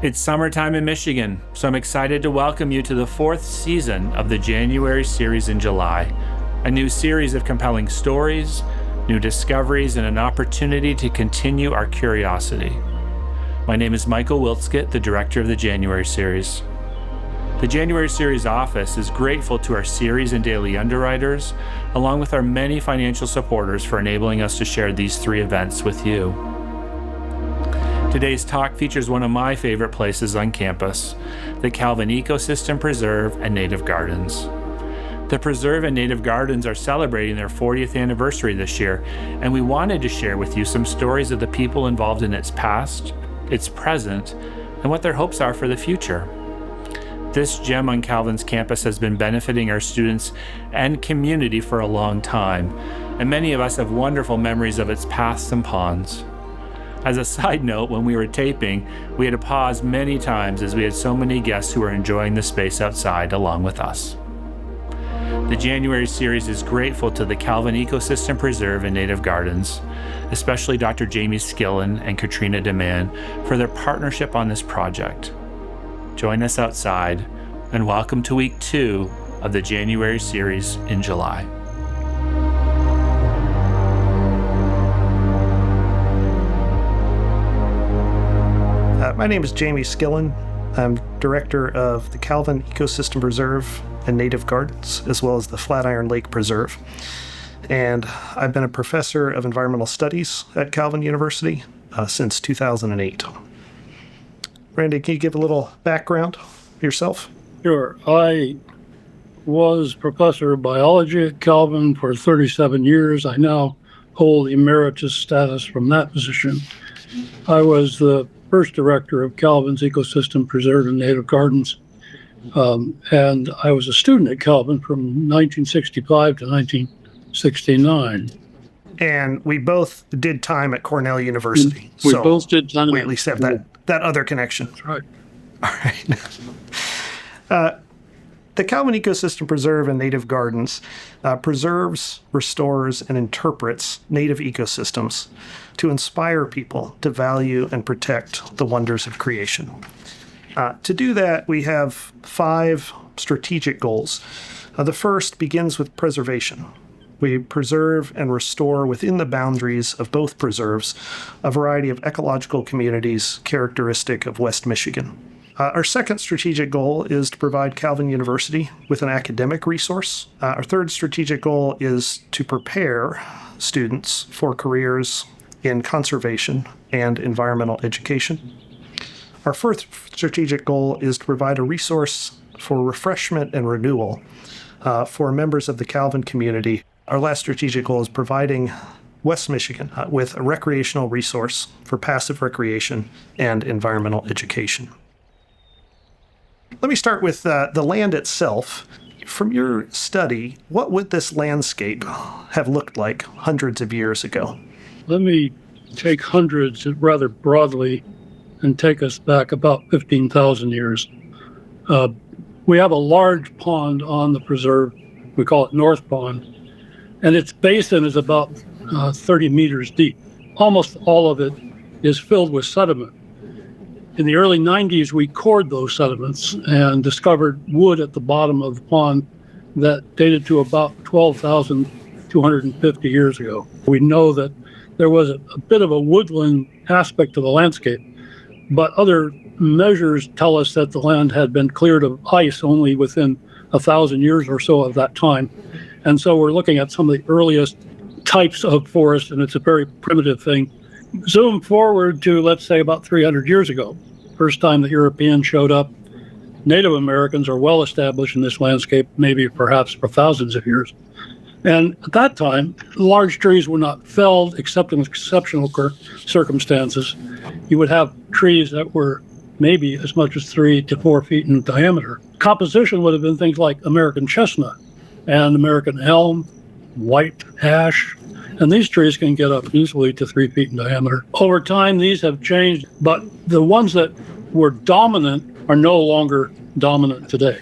It's summertime in Michigan, so I'm excited to welcome you to the 4th season of the January series in July, a new series of compelling stories, new discoveries, and an opportunity to continue our curiosity. My name is Michael Wiltskett, the director of the January series. The January series office is grateful to our series and daily underwriters, along with our many financial supporters for enabling us to share these 3 events with you. Today's talk features one of my favorite places on campus, the Calvin Ecosystem Preserve and Native Gardens. The Preserve and Native Gardens are celebrating their 40th anniversary this year, and we wanted to share with you some stories of the people involved in its past, its present, and what their hopes are for the future. This gem on Calvin's campus has been benefiting our students and community for a long time, and many of us have wonderful memories of its paths and ponds. As a side note, when we were taping, we had to pause many times as we had so many guests who were enjoying the space outside along with us. The January series is grateful to the Calvin Ecosystem Preserve and Native Gardens, especially Dr. Jamie Skillen and Katrina DeMann for their partnership on this project. Join us outside, and welcome to week 2 of the January series in July. My name is Jamie Skillen. I'm director of the Calvin Ecosystem Preserve and Native Gardens, as well as the Flatiron Lake Preserve. And I've been a professor of environmental studies at Calvin University since 2008. Randy, can you give a little background yourself? Sure. I was professor of biology at Calvin for 37 years. I now hold emeritus status from that position. I was the first director of Calvin's Ecosystem Preserve and Native Gardens, and I was a student at Calvin from 1965 to 1969. And we both did time at Cornell University. We both did time. We at least have that other connection. That's right. All right. The Calvin Ecosystem Preserve and Native Gardens preserves, restores, and interprets native ecosystems to inspire people to value and protect the wonders of creation. To do that, we have 5 strategic goals. The first begins with preservation. We preserve and restore within the boundaries of both preserves a variety of ecological communities characteristic of West Michigan. Our second strategic goal is to provide Calvin University with an academic resource. Our third strategic goal is to prepare students for careers in conservation and environmental education. Our fourth strategic goal is to provide a resource for refreshment and renewal for members of the Calvin community. Our last strategic goal is providing West Michigan with a recreational resource for passive recreation and environmental education. Let me start with the land itself. From your study, what would this landscape have looked like hundreds of years ago? Let me take hundreds rather broadly and take us back about 15,000 years. We have a large pond on the preserve. We call it North Pond, and its basin is about 30 meters deep. Almost all of it is filled with sediment. In the early 90s, we cored those sediments and discovered wood at the bottom of the pond that dated to about 12,250 years ago. We know that there was a bit of a woodland aspect to the landscape, but other measures tell us that the land had been cleared of ice only within 1,000 years or so of that time. And so we're looking at some of the earliest types of forest, and it's a very primitive thing. Zoom forward to, let's say, about 300 years ago, first time the Europeans showed up. Native Americans are well established in this landscape, maybe perhaps for thousands of years. And at that time, large trees were not felled except in exceptional circumstances. You would have trees that were maybe as much as 3 to 4 feet in diameter. Composition would have been things like American chestnut and American elm, white ash, and these trees can get up easily to 3 feet in diameter. Over time, these have changed, but the ones that were dominant are no longer dominant today.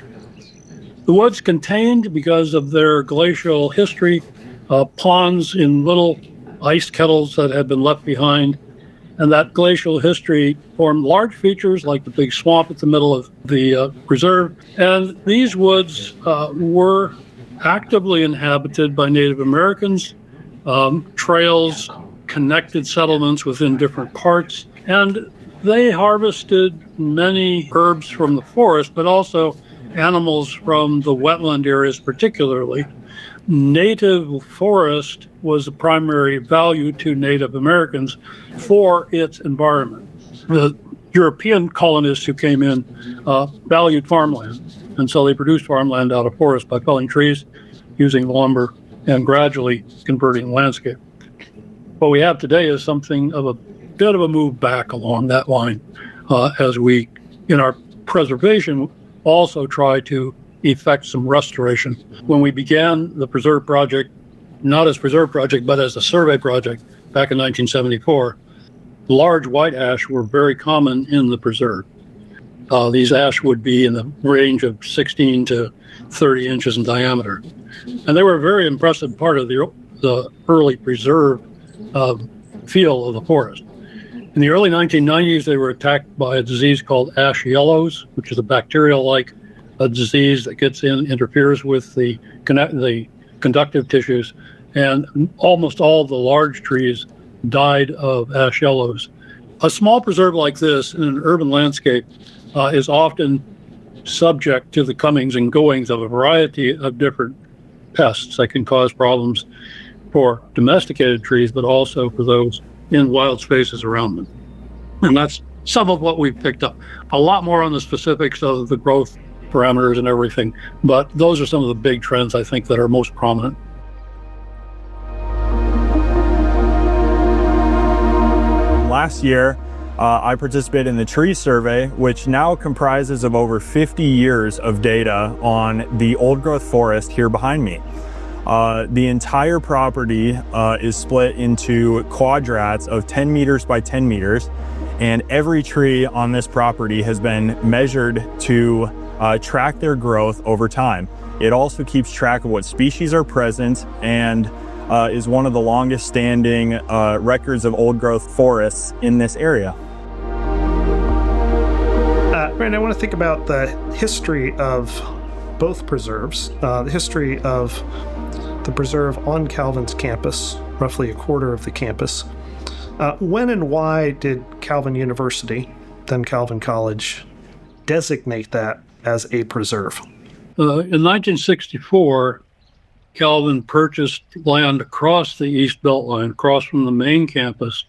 The woods contained, because of their glacial history, ponds in little ice kettles that had been left behind, And that glacial history formed large features like the big swamp at the middle of the preserve. And these woods were actively inhabited by Native Americans. Trails connected settlements within different parts. And they harvested many herbs from the forest, but also animals from the wetland areas particularly. Native forest was a primary value to Native Americans for its environment. The European colonists who came in valued farmland, and so they produced farmland out of forest by felling trees, using lumber, and gradually converting the landscape. What we have today is something of a bit of a move back along that line as we, in our preservation, also try to effect some restoration. When we began the preserve project, not as preserve project, but as a survey project back in 1974, large white ash were very common in the preserve. These ash would be in the range of 16 to 30 inches in diameter. And they were a very impressive part of the early preserve feel of the forest. In the early 1990s, they were attacked by a disease called ash yellows, which is a bacterial-like disease that gets in, interferes with the conductive tissues, and almost all the large trees died of ash yellows. A small preserve like this in an urban landscape is often subject to the comings and goings of a variety of different pests that can cause problems for domesticated trees, but also for those in wild spaces around them. And that's some of what we've picked up. A lot more on the specifics of the growth parameters and everything, but those are some of the big trends I think that are most prominent. Last year, I participated in the tree survey, which now comprises of over 50 years of data on the old growth forest here behind me. The entire property is split into quadrats of 10 meters by 10 meters, and every tree on this property has been measured to track their growth over time. It also keeps track of what species are present and is one of the longest standing records of old growth forests in this area. Brandon, I want to think about the history of both preserves, the history of the preserve on Calvin's campus, roughly a quarter of the campus. When and why did Calvin University, then Calvin College, designate that as a preserve? In 1964, Calvin purchased land across the East Beltline, across from the main campus,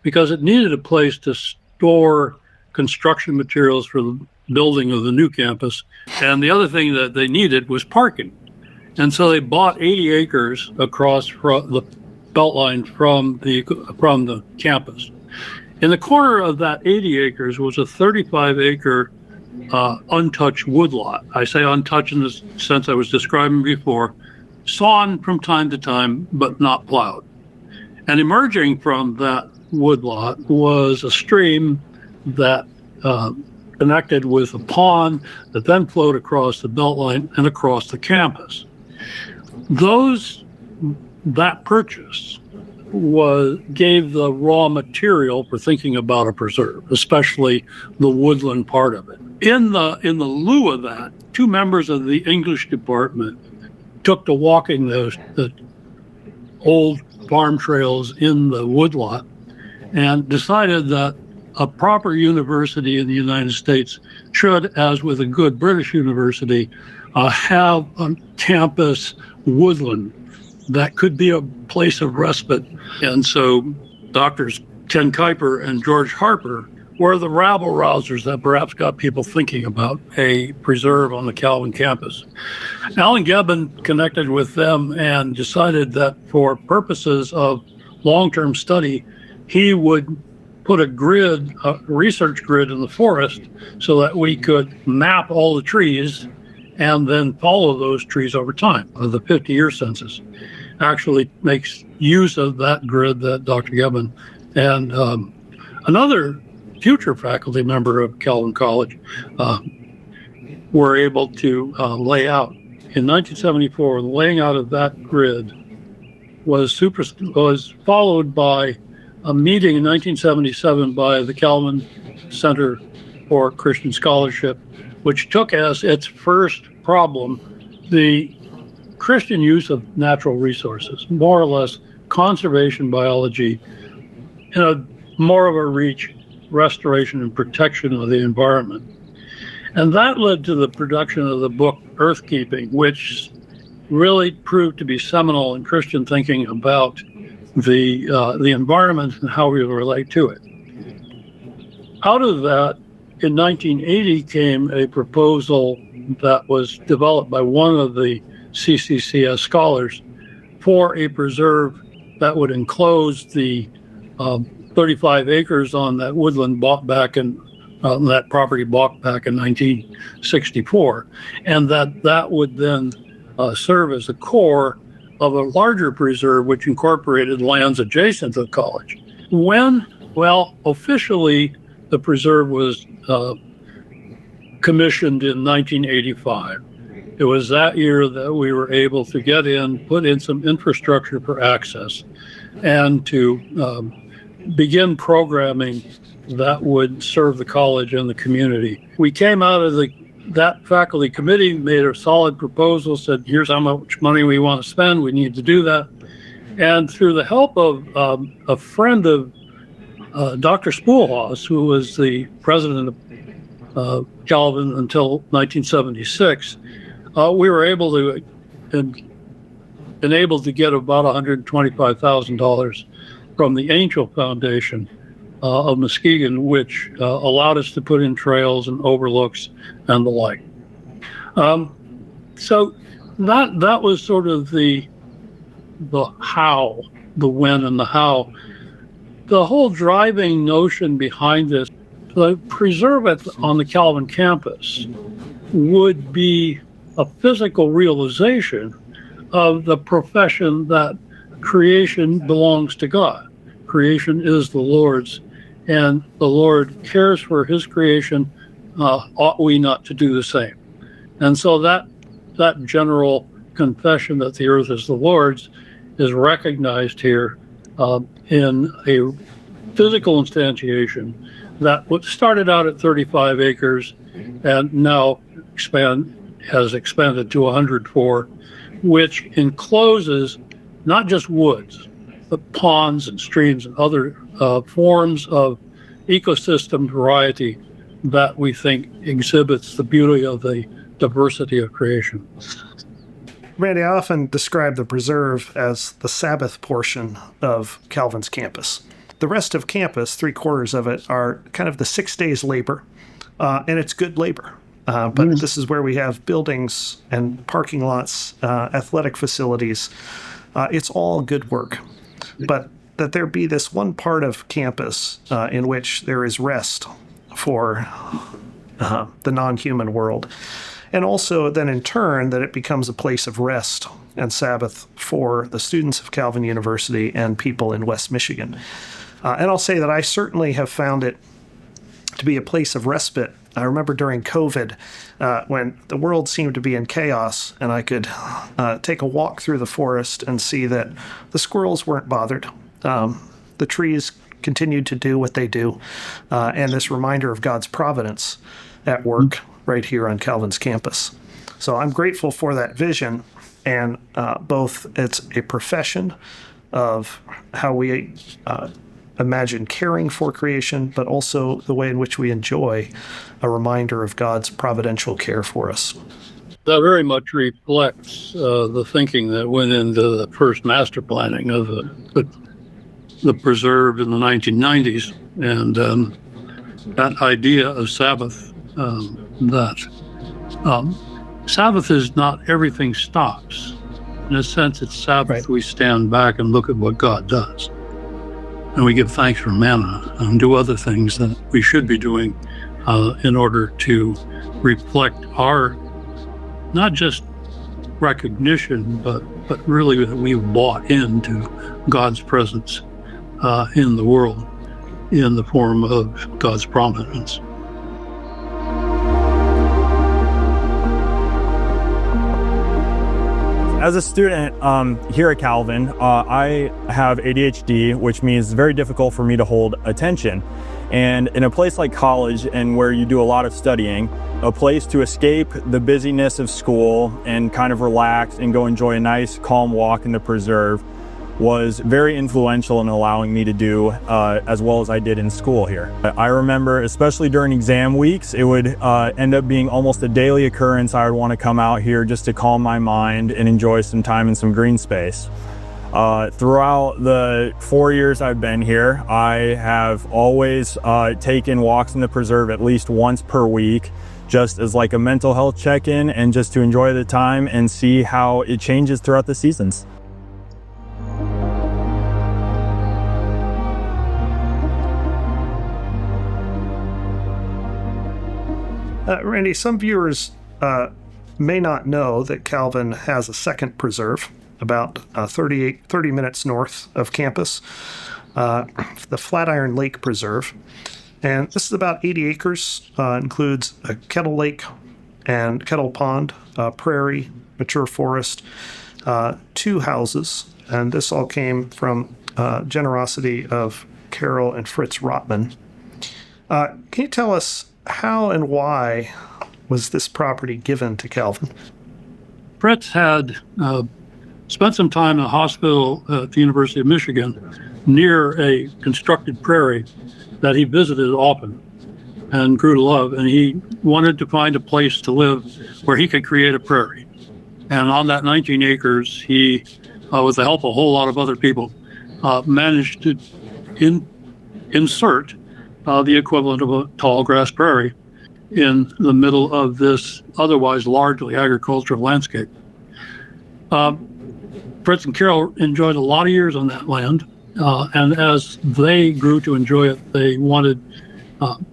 because it needed a place to store construction materials for the building of the new campus. And the other thing that they needed was parking. And so they bought 80 acres across the Beltline from the campus. In the corner of that 80 acres was a 35-acre untouched woodlot. I say untouched in the sense I was describing before, sawn from time to time, but not plowed. And emerging from that woodlot was a stream that connected with a pond that then flowed across the Beltline and across the campus. That purchase gave the raw material for thinking about a preserve, especially the woodland part of it. In the lieu of that, two members of the English department took to walking the old farm trails in the woodlot and decided that a proper university in the United States should, as with a good British university, have a campus woodland that could be a place of respite. And so Doctors Ken Kuiper and George Harper were the rabble-rousers that perhaps got people thinking about a preserve on the Calvin campus. Alan Gibbon connected with them and decided that for purposes of long-term study, he would put a research grid in the forest so that we could map all the trees and then follow those trees over time. The 50-year census actually makes use of that grid that Dr. Gibbon and another future faculty member of Calvin College were able to lay out. In 1974, the laying out of that grid was followed by a meeting in 1977 by the Calvin Center for Christian Scholarship, which took as its first problem the Christian use of natural resources, more or less conservation biology, in a more of a reach, restoration and protection of the environment. And that led to the production of the book Earthkeeping, which really proved to be seminal in Christian thinking about the environment and how we relate to it. Out of that, in 1980 came a proposal that was developed by one of the CCCS scholars for a preserve that would enclose the 35 acres on that woodland bought back in that property bought back in 1964, and that would then serve as the core of a larger preserve which incorporated lands adjacent to the college. When? Well, officially, the preserve was commissioned in 1985. It was that year that we were able to get in, put in some infrastructure for access, and to begin programming that would serve the college and the community. We came out of that faculty committee, made a solid proposal, said, here's how much money we want to spend, we need to do that. And through the help of a friend of Dr. Spoolhaus, who was the president of Calvin until 1976, we were able to get about $125,000 from the Angel Foundation of Muskegon, which allowed us to put in trails and overlooks and the like. So that was sort of the how, the when and the how. The whole driving notion behind this, the preserve on the Calvin campus would be a physical realization of the profession that creation belongs to God. Creation is the Lord's, and the Lord cares for his creation. Ought we not to do the same? And so that general confession that the earth is the Lord's is recognized here in a physical instantiation that started out at 35 acres and now has expanded to 104, which encloses not just woods, but ponds and streams and other forms of ecosystem variety that we think exhibits the beauty of the diversity of creation. Randy, I often describe the preserve as the Sabbath portion of Calvin's campus. The rest of campus, 3/4 of it, are kind of the 6 days labor, and it's good labor. But this is where we have buildings and parking lots, athletic facilities. It's all good work. But that there be this one part of campus in which there is rest for the non-human world. And also then in turn that it becomes a place of rest and Sabbath for the students of Calvin University and people in West Michigan. And I'll say that I certainly have found it to be a place of respite. I remember during COVID when the world seemed to be in chaos and I could take a walk through the forest and see that the squirrels weren't bothered. The trees continued to do what they do. And this reminder of God's providence at work right here on Calvin's campus. So I'm grateful for that vision, and both it's a profession of how we imagine caring for creation, but also the way in which we enjoy a reminder of God's providential care for us. That very much reflects the thinking that went into the first master planning of the preserve in the 1990s, and that idea of Sabbath, Sabbath is not everything stops. In a sense, it's Sabbath. Right. We stand back and look at what God does. And we give thanks for manna and do other things that we should be doing in order to reflect our, not just recognition, but really that we've bought into God's presence in the world in the form of God's providence. As a student here at Calvin, I have ADHD, which means it's very difficult for me to hold attention. And in a place like college, and where you do a lot of studying, a place to escape the busyness of school and kind of relax and go enjoy a nice calm walk in the preserve was very influential in allowing me to do as well as I did in school here. I remember, especially during exam weeks, it would end up being almost a daily occurrence. I would want to come out here just to calm my mind and enjoy some time in some green space. Throughout the 4 years I've been here, I have always taken walks in the preserve at least once per week, just as like a mental health check-in and just to enjoy the time and see how it changes throughout the seasons. Randy, some viewers may not know that Calvin has a second preserve about 30 minutes north of campus, the Flatiron Lake Preserve. And this is about 80 acres, includes a kettle lake and kettle pond, prairie, mature forest, 2 houses. And this all came from generosity of Carol and Fritz Rotman. Can you tell us how and why was this property given to Calvin? Fritz had spent some time in a hospital at the University of Michigan near a constructed prairie that he visited often and grew to love. And he wanted to find a place to live where he could create a prairie. And on that 19 acres, he, with the help of a whole lot of other people, managed to insert the equivalent of a tall grass prairie in the middle of this otherwise largely agricultural landscape. Fritz and Carol enjoyed a lot of years on that land, and as they grew to enjoy it, they wanted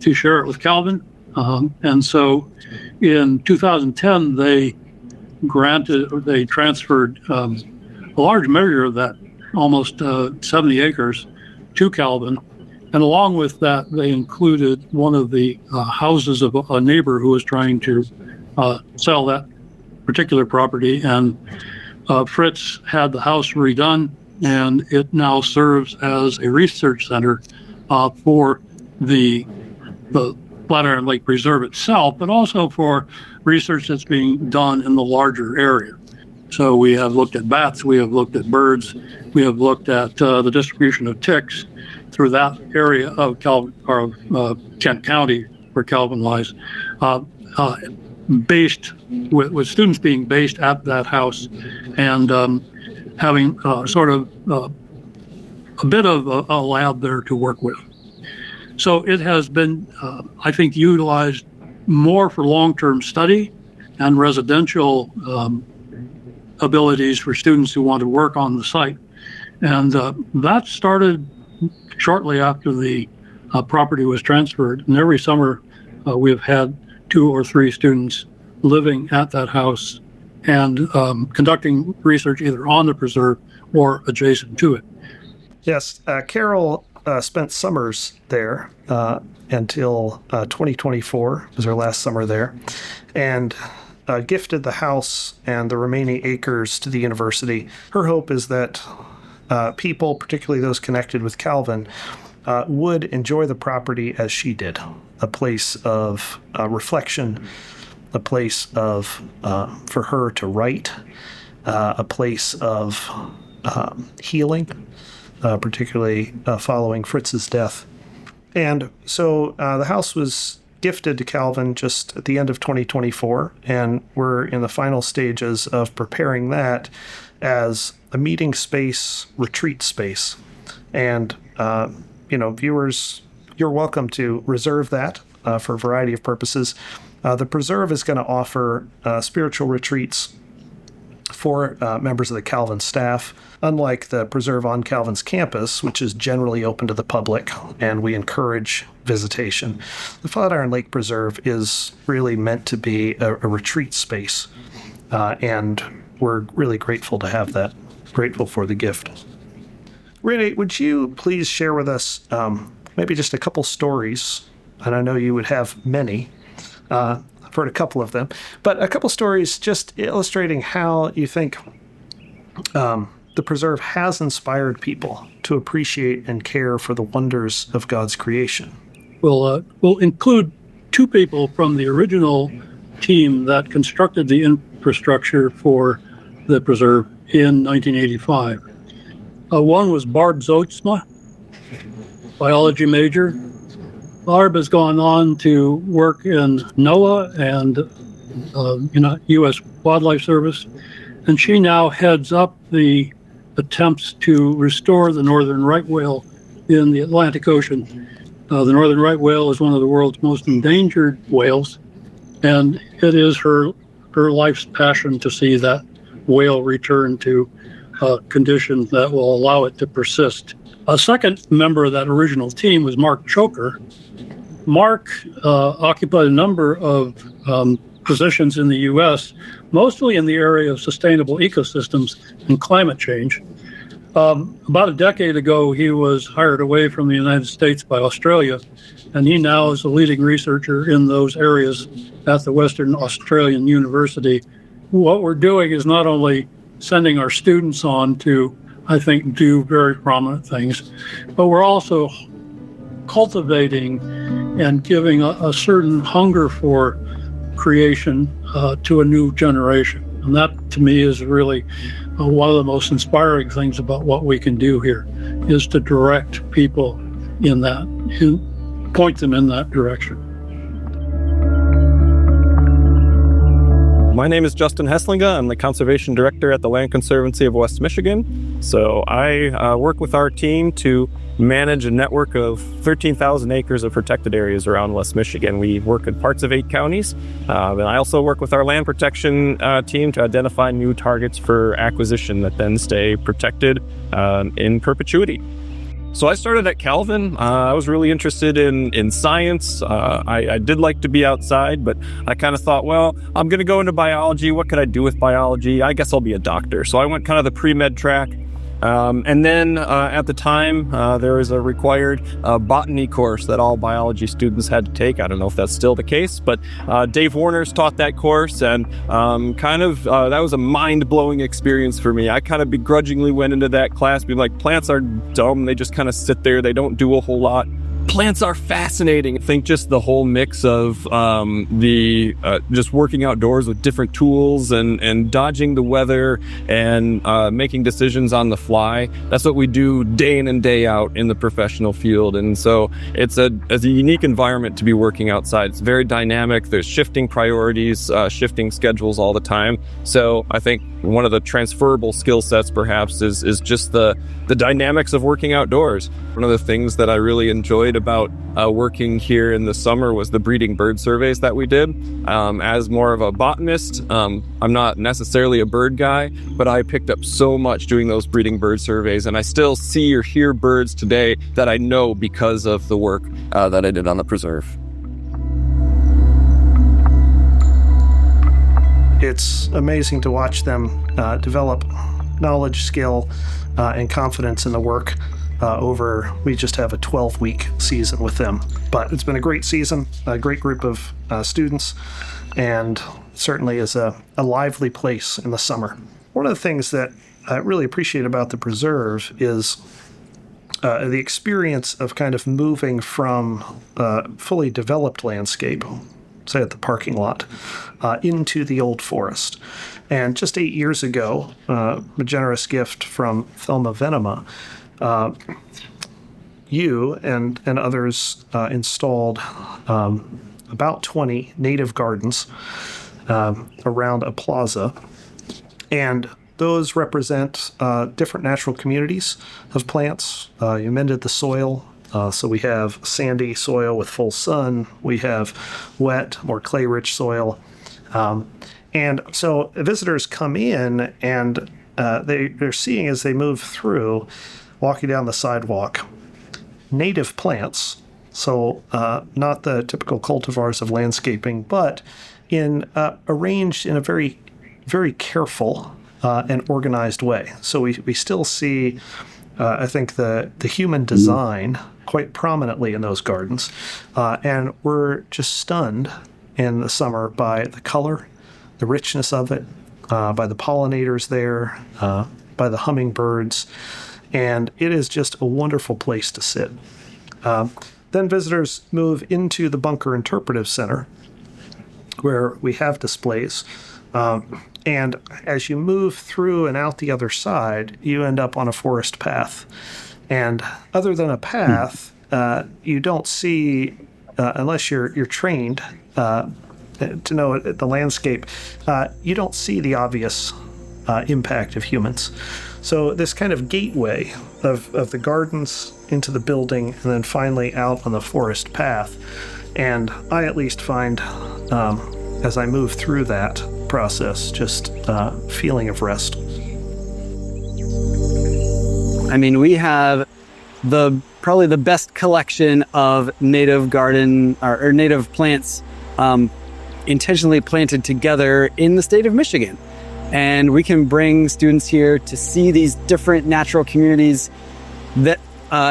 to share it with Calvin. And so in 2010, they transferred a large measure of that, almost 70 acres, to Calvin. And along with that, they included one of the houses of a neighbor who was trying to sell that particular property. And Fritz had the house redone, and it now serves as a research center for the Flatiron Lake Preserve itself, but also for research that's being done in the larger area. So we have looked at bats, we have looked at birds, we have looked at the distribution of ticks through that area of Kent County, where Calvin lies, based with students being based at that house and having sort of a bit of a lab there to work with. So it has been, I think, utilized more for long-term study and residential abilities for students who want to work on the site. And that started shortly after the property was transferred. And every summer we have had 2 or 3 students living at that house and conducting research either on the preserve or adjacent to it. Yes, Carol spent summers there until 2024 was her last summer there, and gifted the house and the remaining acres to the university. Her hope is that people, particularly those connected with Calvin, would enjoy the property as she did, a place of reflection, a place of for her to write, a place of healing, particularly following Fritz's death. And so the house was gifted to Calvin just at the end of 2024, and we're in the final stages of preparing that as a meeting space, retreat space. And, viewers, you're welcome to reserve that for a variety of purposes. The preserve is going to offer spiritual retreats for members of the Calvin staff, unlike the preserve on Calvin's campus, which is generally open to the public, and we encourage visitation. The Flatiron Lake Preserve is really meant to be a retreat space, and we're really grateful to have that, grateful for the gift. Renee, would you please share with us maybe just a couple stories, and I know you would have many, I've heard a couple of them, but a couple stories just illustrating how you think The preserve has inspired people to appreciate and care for the wonders of God's creation. We'll include two people from the original team that constructed the infrastructure for the preserve in 1985. One was Barb Zoetsma, biology major. Barb has gone on to work in NOAA and U.S. Wildlife Service, and she now heads up the attempts to restore the northern right whale in the Atlantic Ocean. The northern right whale is one of the world's most endangered whales, and it is her life's passion to see that whale return to conditions that will allow it to persist. A second member of that original team was Mark Choker. Mark occupied a number of positions in the U.S., mostly in the area of sustainable ecosystems and climate change. About a decade ago, he was hired away from the United States by Australia, and he now is a leading researcher in those areas at the Western Australian University. What we're doing is not only sending our students on to, I think, do very prominent things, but we're also cultivating and giving a certain hunger for creation to a new generation. And that, to me, is really one of the most inspiring things about what we can do here, is to direct people in that, point them in that direction. My name is Justin Heslinga. I'm the Conservation Director at the Land Conservancy of West Michigan. So I work with our team to manage a network of 13,000 acres of protected areas around West Michigan. We work in parts of 8 counties. And I also work with our land protection team to identify new targets for acquisition that then stay protected in perpetuity. So I started at Calvin. I was really interested in science. I did like to be outside, but I kind of thought, well, I'm going to go into biology. What could I do with biology? I guess I'll be a doctor. So I went kind of the pre-med track. And then at the time, there was a required botany course that all biology students had to take. I don't know if that's still the case, but Dave Warner's taught that course, and that was a mind-blowing experience for me. I kind of begrudgingly went into that class being like, plants are dumb. They just kind of sit there. They don't do a whole lot. Plants are fascinating. I think just the whole mix of just working outdoors with different tools and dodging the weather and making decisions on the fly. That's what we do day in and day out in the professional field. And so it's a unique environment to be working outside. It's very dynamic. There's shifting priorities, shifting schedules all the time. So I think one of the transferable skill sets perhaps is just the dynamics of working outdoors. One of the things that I really enjoyed about working here in the summer was the breeding bird surveys that we did. As more of a botanist, I'm not necessarily a bird guy, but I picked up so much doing those breeding bird surveys, and I still see or hear birds today that I know because of the work that I did on the preserve. It's amazing to watch them develop knowledge, skill, and confidence in the work we just have a 12-week season with them. But it's been a great season, a great group of students, and certainly is a lively place in the summer. One of the things that I really appreciate about the preserve is the experience of kind of moving from fully developed landscape, say at the parking lot, into the old forest. And just 8 years ago, a generous gift from Thelma Venema, you and others installed about 20 native gardens around a plaza, and those represent different natural communities of plants. You amended the soil, so we have sandy soil with full sun, we have wet, more clay-rich soil, and so visitors come in and they're seeing as they move through, walking down the sidewalk, native plants, so not the typical cultivars of landscaping, but arranged in a very, very careful and organized way. So we still see, I think, the human design quite prominently in those gardens, and we're just stunned in the summer by the color, the richness of it, by the pollinators there, by the hummingbirds, and it is just a wonderful place to sit. Then visitors move into the Bunker Interpretive Center, where we have displays. And as you move through and out the other side, you end up on a forest path. And other than a path, you don't see, unless you're trained to know the landscape, you don't see the obvious impact of humans. So this kind of gateway of the gardens into the building and then finally out on the forest path. And I at least find, as I move through that process, just a feeling of rest. I mean, we have probably the best collection of native garden or native plants intentionally planted together in the state of Michigan. And we can bring students here to see these different natural communities that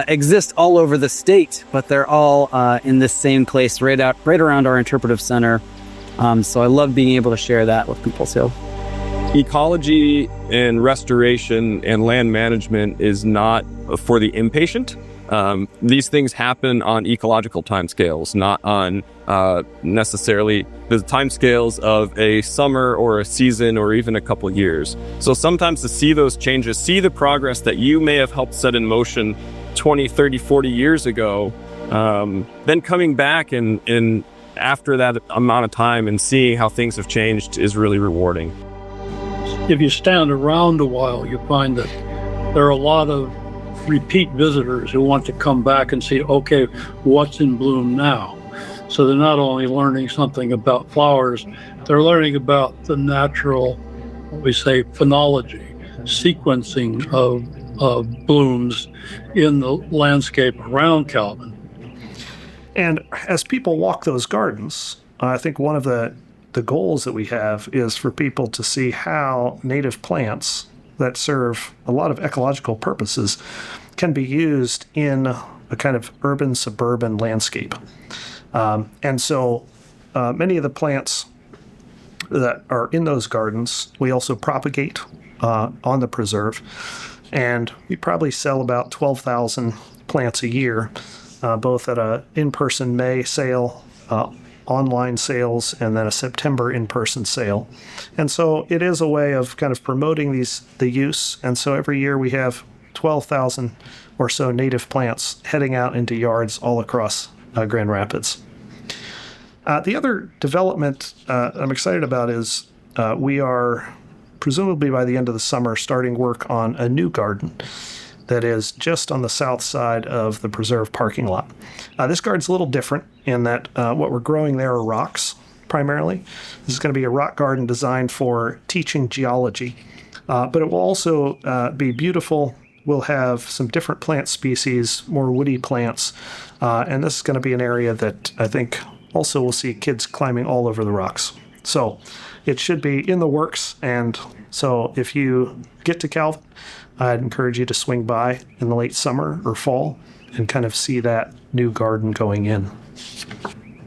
exist all over the state, but they're all in this same place right around our interpretive center. So I love being able to share that with people. So Ecology and restoration and land management is not for the impatient. These things happen on ecological timescales, not on necessarily the timescales of a summer or a season or even a couple years. So sometimes to see those changes, see the progress that you may have helped set in motion 20, 30, 40 years ago, then coming back and after that amount of time and seeing how things have changed is really rewarding. If you stand around a while, you find that there are a lot of repeat visitors who want to come back and see, okay, what's in bloom now? So they're not only learning something about flowers, they're learning about the natural, what we say, phenology, sequencing of blooms in the landscape around Calvin. And as people walk those gardens, I think one of the goals that we have is for people to see how native plants that serve a lot of ecological purposes can be used in a kind of urban suburban landscape. And so many of the plants that are in those gardens, we also propagate on the preserve. And we probably sell about 12,000 plants a year, both at a in-person May sale, online sales, and then a September in-person sale. And so it is a way of kind of promoting the use. And so every year we have 12,000 or so native plants heading out into yards all across Grand Rapids. The other development I'm excited about is we are, presumably by the end of the summer, starting work on a new garden that is just on the south side of the preserve parking lot. This garden's a little different in that what we're growing there are rocks, primarily. This is going to be a rock garden designed for teaching geology, but it will also be beautiful. We'll have some different plant species, more woody plants, and this is going to be an area that I think also will see kids climbing all over the rocks. So it should be in the works, and so if you get to Calvin, I'd encourage you to swing by in the late summer or fall and kind of see that new garden going in.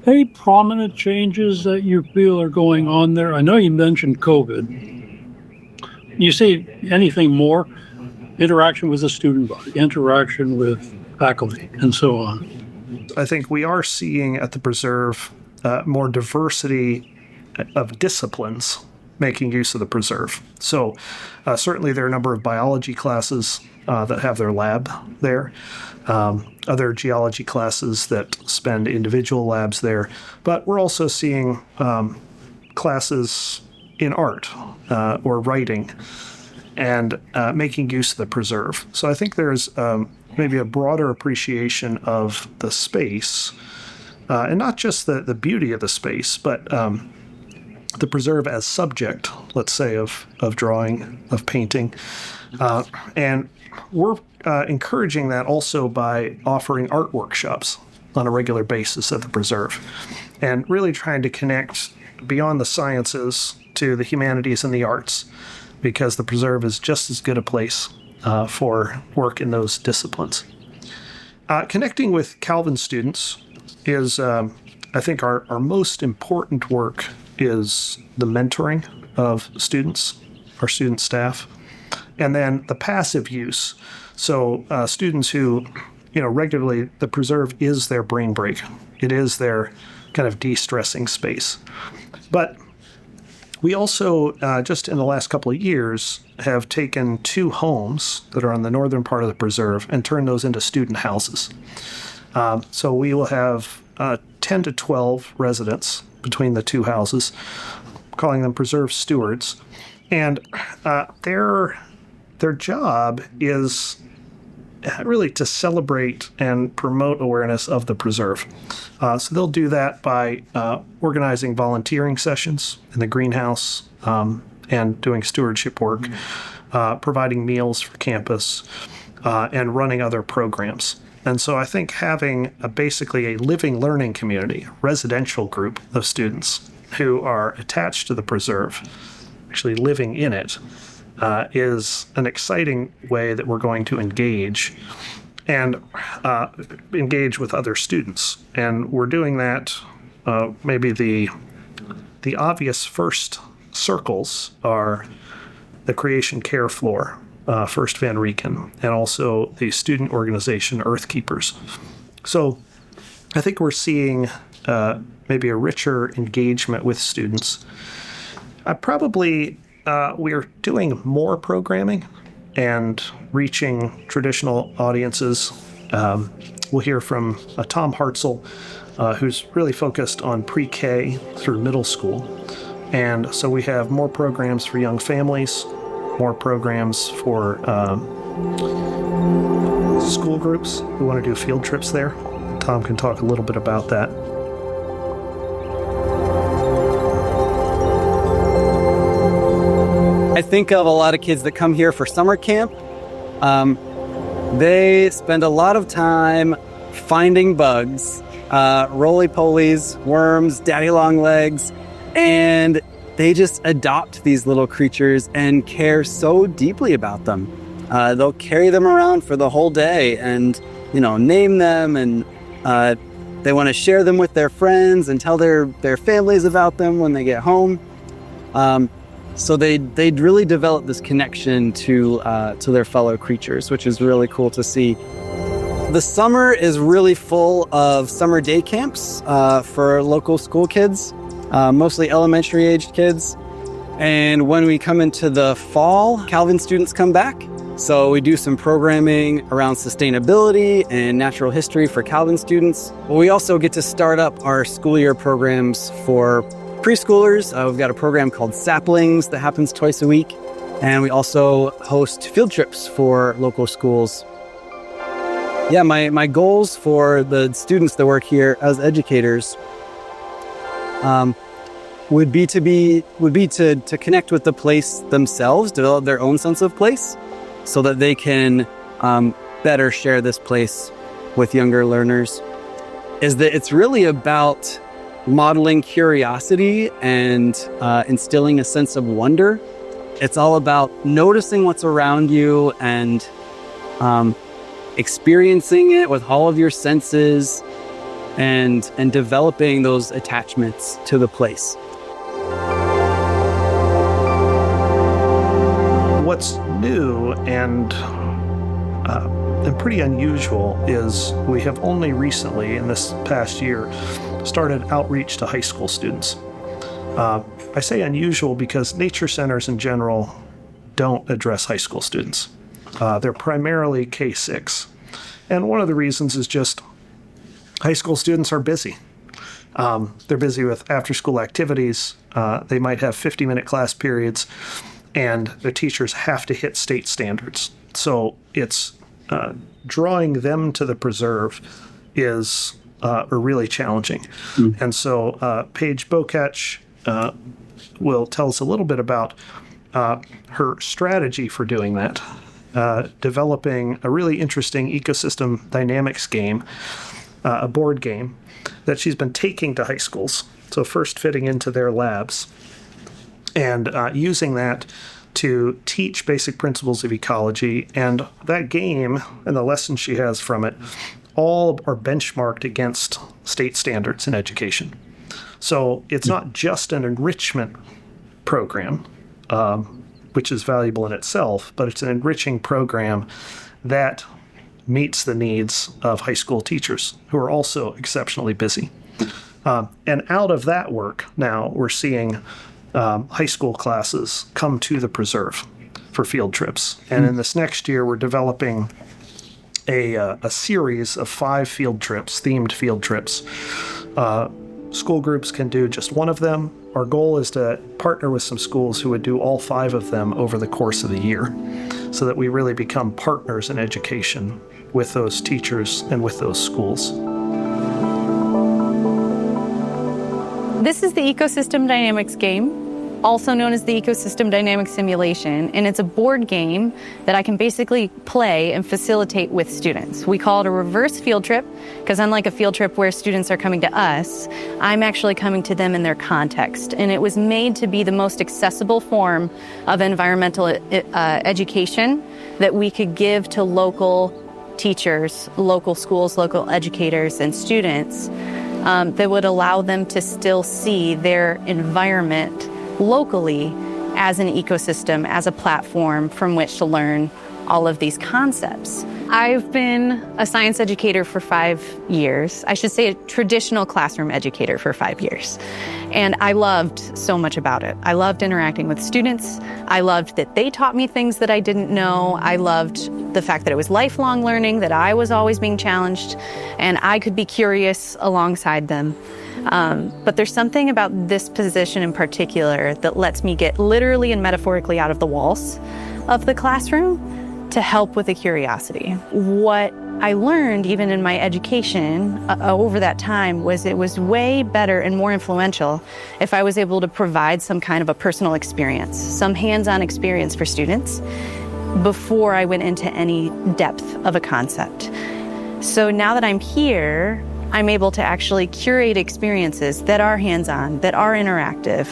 Any prominent changes that you feel are going on there? I know you mentioned COVID. You see anything more? Interaction with the student body, interaction with faculty, and so on. I think we are seeing at the preserve more diversity of disciplines making use of the preserve. So certainly there are a number of biology classes that have their lab there, other geology classes that spend individual labs there, but we're also seeing classes in art or writing and making use of the preserve. So I think there's maybe a broader appreciation of the space, and not just the beauty of the space, but the preserve as subject, let's say, of drawing, of painting. And we're encouraging that also by offering art workshops on a regular basis at the preserve, and really trying to connect beyond the sciences to the humanities and the arts, because the preserve is just as good a place for work in those disciplines. Connecting with Calvin students is, I think, our most important work is the mentoring of students, our student staff. And then the passive use. So students who, regularly, the preserve is their brain break. It is their kind of de-stressing space. But we also, just in the last couple of years, have taken 2 homes that are on the northern part of the preserve and turned those into student houses. So we will have 10 to 12 residents between the 2 houses, calling them preserve stewards. And their job is really to celebrate and promote awareness of the preserve. So they'll do that by organizing volunteering sessions in the greenhouse and doing stewardship work, providing meals for campus, and running other programs. And so I think having basically a living learning community, a residential group of students who are attached to the preserve, actually living in it, is an exciting way that we're going to engage and engage with other students. And we're doing that, maybe the obvious first circles are the Creation Care Floor, First Van Rieken, and also the student organization Earth Keepers. So I think we're seeing maybe a richer engagement with students. We're doing more programming and reaching traditional audiences. We'll hear from Tom Hartzell, who's really focused on pre-K through middle school. And so we have more programs for young families, more programs for school groups who want to do field trips there. Tom can talk a little bit about that. I think of a lot of kids that come here for summer camp. They spend a lot of time finding bugs, roly-polies, worms, daddy long legs, and they just adopt these little creatures and care so deeply about them. They'll carry them around for the whole day and, name them, and they want to share them with their friends and tell their families about them when they get home. So they'd really develop this connection to their fellow creatures, which is really cool to see. The summer is really full of summer day camps for local school kids, mostly elementary-aged kids. And when we come into the fall, Calvin students come back. So we do some programming around sustainability and natural history for Calvin students. But we also get to start up our school year programs for preschoolers. We've got a program called Saplings that happens twice a week. And we also host field trips for local schools. Yeah, my goals for the students that work here as educators would be to connect with the place themselves, develop their own sense of place, so that they can better share this place with younger learners. Is that it's really about modeling curiosity and instilling a sense of wonder. It's all about noticing what's around you and experiencing it with all of your senses and developing those attachments to the place. What's new and pretty unusual is we have only recently, in this past year, started outreach to high school students. I say unusual because nature centers in general don't address high school students. They're primarily K-6. And one of the reasons is just high school students are busy. They're busy with after-school activities. They might have 50-minute class periods, and the teachers have to hit state standards. So it's drawing them to the preserve is really challenging. And so Paige Bokach will tell us a little bit about her strategy for doing that, developing a really interesting ecosystem dynamics game, a board game that she's been taking to high schools. So first fitting into their labs and using that to teach basic principles of ecology. And that game and the lessons she has from it all are benchmarked against state standards in education. So it's not just an enrichment program, which is valuable in itself, but it's an enriching program that meets the needs of high school teachers who are also exceptionally busy. And out of that work, now we're seeing high school classes come to the preserve for field trips. And in this next year, we're developing a series of 5 field trips, themed field trips. School groups can do just one of them. Our goal is to partner with some schools who would do all 5 of them over the course of the year, so that we really become partners in education with those teachers and with those schools. This is the Ecosystem Dynamics game, also known as the Ecosystem Dynamics Simulation, and it's a board game that I can basically play and facilitate with students. We call it a reverse field trip, because unlike a field trip where students are coming to us, I'm actually coming to them in their context. And it was made to be the most accessible form of environmental education that we could give to local teachers, local schools, local educators, and students that would allow them to still see their environment locally as an ecosystem, as a platform from which to learn all of these concepts. I've been a science educator for 5 years. I should say a traditional classroom educator for 5 years. And I loved so much about it. I loved interacting with students. I loved that they taught me things that I didn't know. I loved the fact that it was lifelong learning, that I was always being challenged, and I could be curious alongside them. But there's something about this position in particular that lets me get literally and metaphorically out of the walls of the classroom to help with the curiosity. What I learned even in my education over that time was it was way better and more influential if I was able to provide some kind of a personal experience, some hands-on experience for students before I went into any depth of a concept. So now that I'm here, I'm able to actually curate experiences that are hands-on, that are interactive,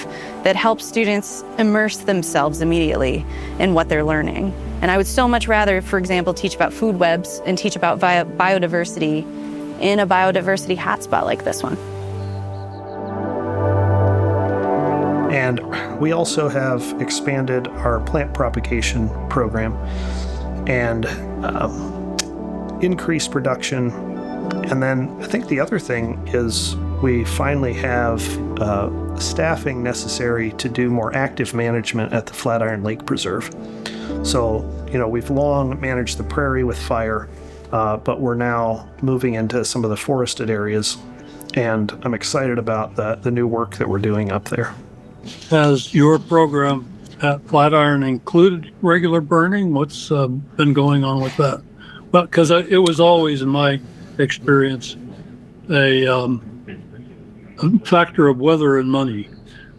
that help students immerse themselves immediately in what they're learning. And I would so much rather, for example, teach about food webs and teach about biodiversity in a biodiversity hotspot like this one. And we also have expanded our plant propagation program and increased production. And then I think the other thing is we finally have staffing necessary to do more active management at the Flatiron Lake Preserve. So, we've long managed the prairie with fire, but we're now moving into some of the forested areas, and I'm excited about the new work that we're doing up there. Has your program at Flatiron included regular burning? What's been going on with that? Well, because it was always, in my experience, a factor of weather and money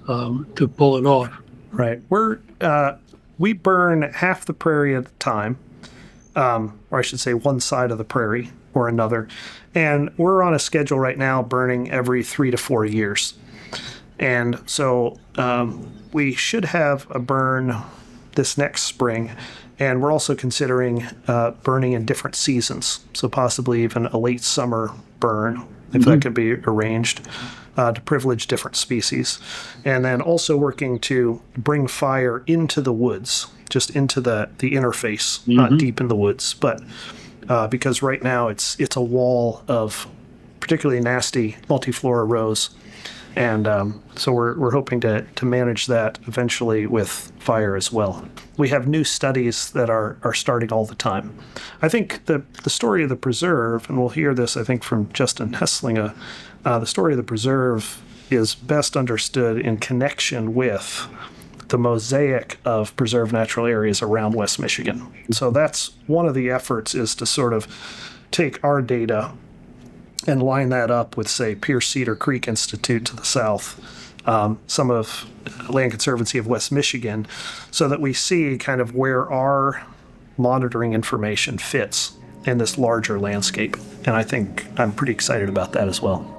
to pull it off. Right. We burn half the prairie at a time, or I should say one side of the prairie or another. And we're on a schedule right now burning every 3 to 4 years. And so we should have a burn this next spring. And we're also considering burning in different seasons. So possibly even a late summer burn, if that could be arranged, to privilege different species. And then also working to bring fire into the woods, just into the interface, not deep in the woods. But because right now it's a wall of particularly nasty multiflora rose. And so we're hoping to manage that eventually with fire as well. We have new studies that are starting all the time. I think the story of the preserve, and we'll hear this, I think, from Justin Heslinga, the story of the preserve is best understood in connection with the mosaic of preserved natural areas around West Michigan. So that's one of the efforts, is to sort of take our data and line that up with, say, Pierce Cedar Creek Institute to the south, some of Land Conservancy of West Michigan, so that we see kind of where our monitoring information fits in this larger landscape. And I think I'm pretty excited about that as well.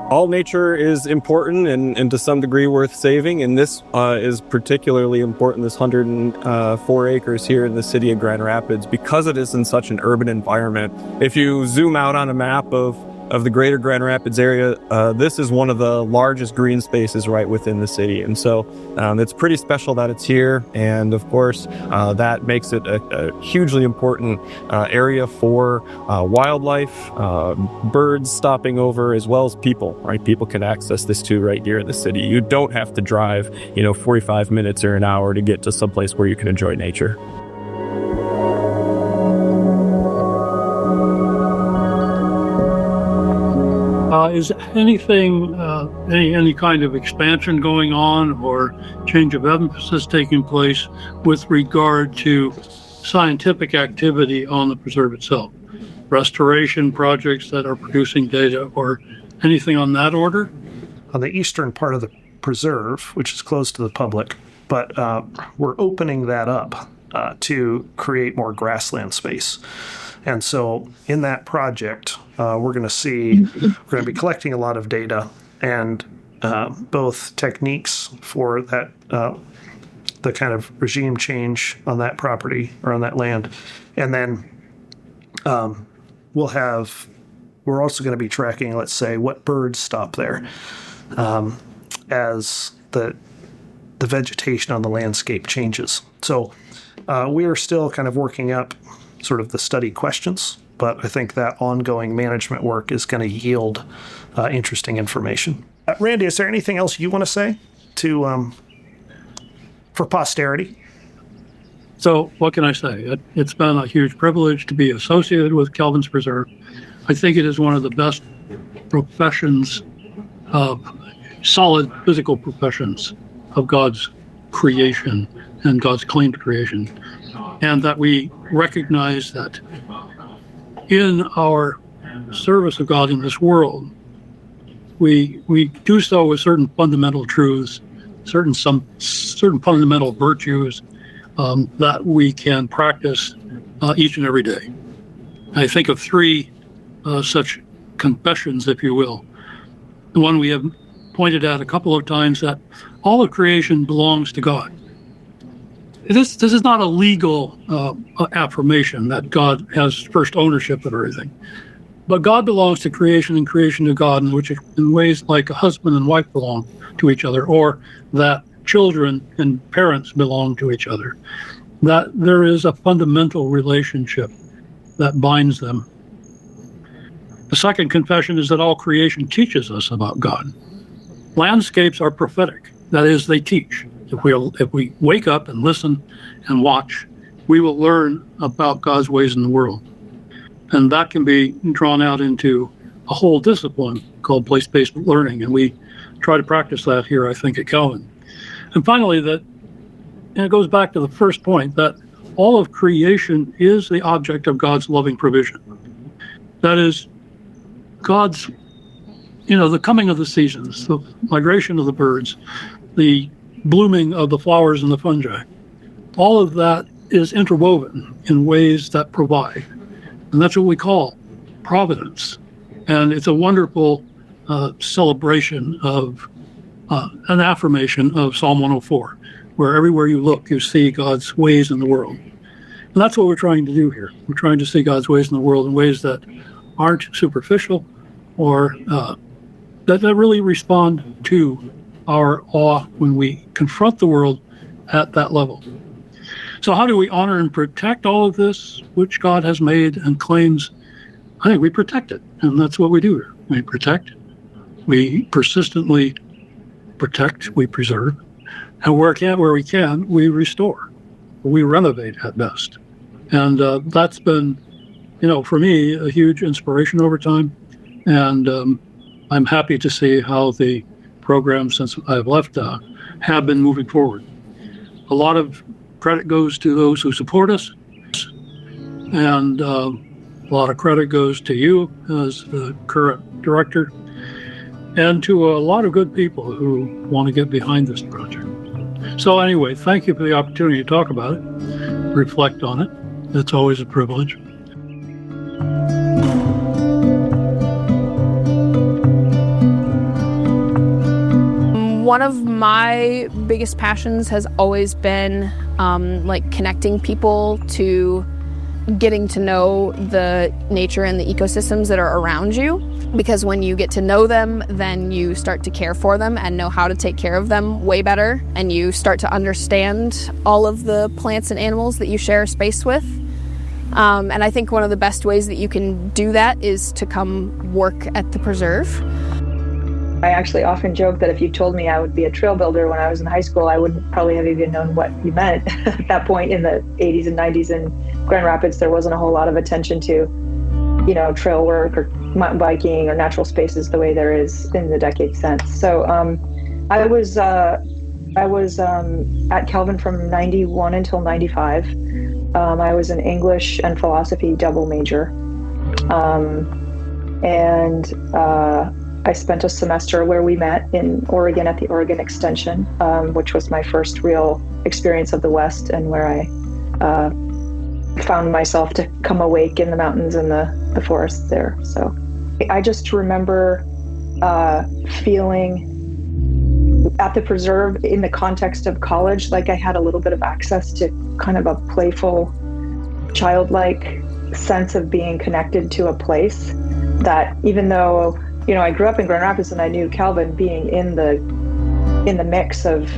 All nature is important and to some degree worth saving, and this is particularly important, this 104 acres here in the city of Grand Rapids, because it is in such an urban environment. If you zoom out on a map of of the greater Grand Rapids area, this is one of the largest green spaces right within the city. And so it's pretty special that it's here. And of course, that makes it a hugely important area for wildlife, birds stopping over, as well as people, right? People can access this too right here in the city. You don't have to drive, 45 minutes or an hour to get to someplace where you can enjoy nature. Is anything, any kind of expansion going on or change of emphasis taking place with regard to scientific activity on the preserve itself? Restoration projects that are producing data or anything on that order? On the eastern part of the preserve, which is closed to the public, but we're opening that up to create more grassland space. And so in that project, we're going to be collecting a lot of data and both techniques for that, the kind of regime change on that property or on that land. And then we're also going to be tracking, let's say, what birds stop there as the vegetation on the landscape changes. So we are still kind of working up sort of the study questions, but I think that ongoing management work is going to yield interesting information. Randy, is there anything else you want to say for posterity? So what can I say? It's been a huge privilege to be associated with Kelvin's Preserve. I think it is one of the best professions, solid physical professions of God's creation and God's claim to creation. And that we recognize that in our service of God in this world, we do so with certain fundamental truths, certain fundamental virtues that we can practice each and every day. I think of three such confessions, if you will. The one we have pointed out a couple of times, that all of creation belongs to God. This is not a legal affirmation that God has first ownership of everything, but God belongs to creation and creation to God, in ways like a husband and wife belong to each other, or that children and parents belong to each other. That there is a fundamental relationship that binds them. The second confession is that all creation teaches us about God. Landscapes are prophetic. That is, they teach. If we wake up and listen and watch, we will learn about God's ways in the world. And that can be drawn out into a whole discipline called place-based learning. And we try to practice that here, I think, at Calvin. And finally, and it goes back to the first point, that all of creation is the object of God's loving provision. That is, God's, the coming of the seasons, the migration of the birds, the blooming of the flowers and the fungi. All of that is interwoven in ways that provide. And that's what we call providence. And it's a wonderful celebration of an affirmation of Psalm 104, where everywhere you look, you see God's ways in the world. And that's what we're trying to do here. We're trying to see God's ways in the world in ways that aren't superficial or that really respond to our awe when we confront the world at that level. So how do we honor and protect all of this which God has made and claims? I think we protect it, and that's what we do here. We protect, we persistently protect, we preserve, and where we can, we restore, we renovate at best. And that's been, for me, a huge inspiration over time. And I'm happy to see how the programs since I've left have been moving forward. A lot of credit goes to those who support us, and a lot of credit goes to you as the current director, and to a lot of good people who want to get behind this project. So anyway, thank you for the opportunity to talk about it, reflect on it. It's always a privilege. One of my biggest passions has always been connecting people to getting to know the nature and the ecosystems that are around you, because when you get to know them, then you start to care for them and know how to take care of them way better, and you start to understand all of the plants and animals that you share space with. And I think one of the best ways that you can do that is to come work at the preserve. I actually often joke that if you told me I would be a trail builder when I was in high school, I wouldn't probably have even known what you meant. At that point in the 80s and 90s in Grand Rapids, there wasn't a whole lot of attention to, trail work or mountain biking or natural spaces the way there is in the decade since. So I was at Calvin from 91 until 95. I was an English and philosophy double major. I spent a semester where we met in Oregon at the Oregon Extension, which was my first real experience of the West, and where I found myself to come awake in the mountains and the forests there. So I just remember feeling at the preserve in the context of college, like I had a little bit of access to kind of a playful, childlike sense of being connected to a place that, even though I grew up in Grand Rapids and I knew Calvin, being in the mix of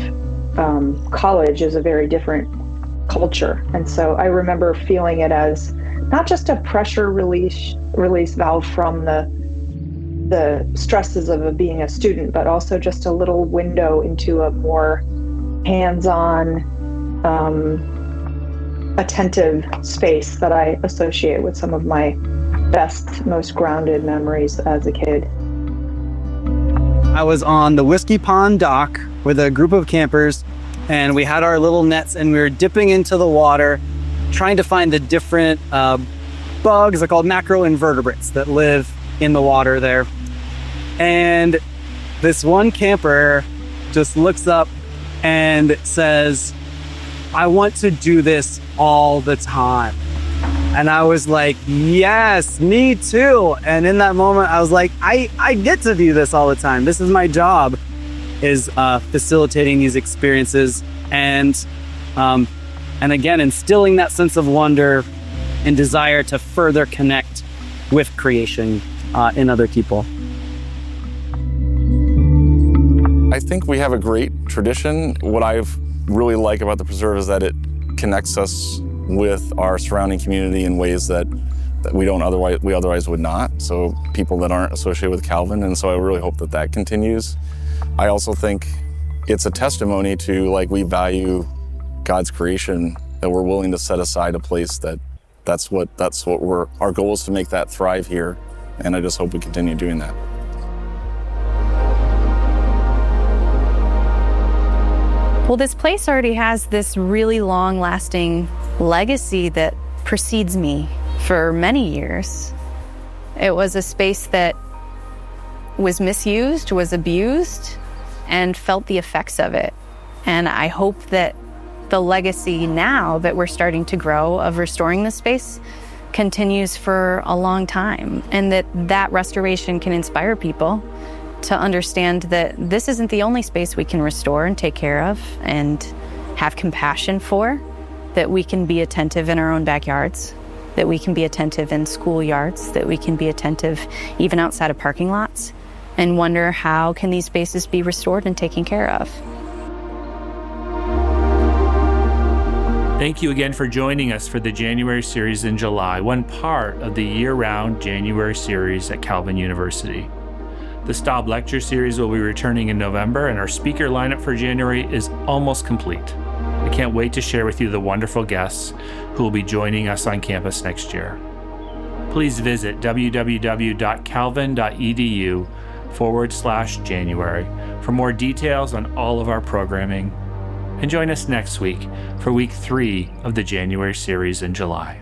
college is a very different culture. And so I remember feeling it as not just a pressure release valve from the stresses of being a student, but also just a little window into a more hands-on, attentive space that I associate with some of my best, most grounded memories as a kid. I was on the Whiskey Pond dock with a group of campers, and we had our little nets and we were dipping into the water, trying to find the different bugs, they're called macroinvertebrates, that live in the water there. And this one camper just looks up and says, "I want to do this all the time." And I was like, yes, me too. And in that moment, I was like, I get to do this all the time. This is my job, is facilitating these experiences and again, instilling that sense of wonder and desire to further connect with creation in other people. I think we have a great tradition. What I really like about the preserve is that it connects us with our surrounding community in ways that we otherwise would not. So people that aren't associated with Calvin, and so I really hope that continues. I also think it's a testimony to, like, we value God's creation, that we're willing to set aside a place that's what our goal is, to make that thrive here, and I just hope we continue doing that. Well, this place already has this really long-lasting legacy that precedes me for many years. It was a space that was misused, was abused, and felt the effects of it. And I hope that the legacy now that we're starting to grow of restoring the space continues for a long time, and that restoration can inspire people to understand that this isn't the only space we can restore and take care of and have compassion for, that we can be attentive in our own backyards, that we can be attentive in schoolyards, that we can be attentive even outside of parking lots, and wonder how can these spaces be restored and taken care of. Thank you again for joining us for the January series in July, one part of the year-round January series at Calvin University. The Staub Lecture Series will be returning in November, and our speaker lineup for January is almost complete. I can't wait to share with you the wonderful guests who will be joining us on campus next year. Please visit www.calvin.edu/January for more details on all of our programming. And join us next week for week 3 of the January series in July.